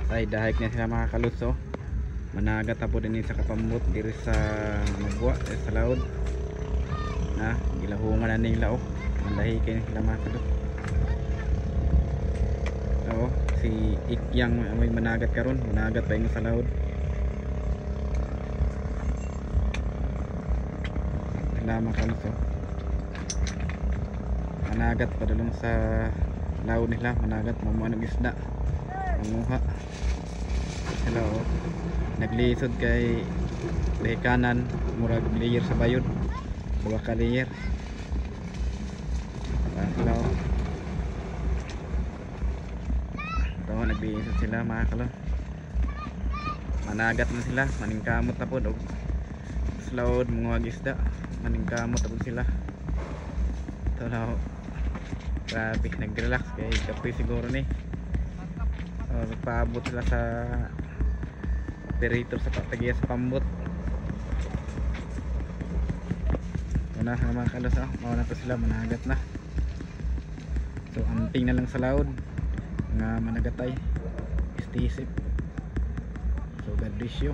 Ay dahil na sila mga kaluso. Managat po din sa kapambot diri sa magwa sa laod. Na gilahungan na nila oh. Mandahikin sila mga kaluso. So si Ikyang may managat karon, managat pa yung sa laod. Sila mga kaluso. Managat pa dulong sa laod nila, managat mamuha ng isda. Manguha sila oh. Naglisod kay kanan murag layer sa bayod, buwa ka layer sila oh. Ito naglisod sila mga kalo, managat na sila, maningkamot na po sa laod, mga isda maningkamot na po sila. Ito na oh. Grabe, nag-relax kay kapoy siguro ni. Nagpaabot sila sa operator sa pagtagiya sa pambot. Ito na mga kalos oh. Mauna to sila, managat na. So amping na lang sa laod nga managatay istisip. So God bless you.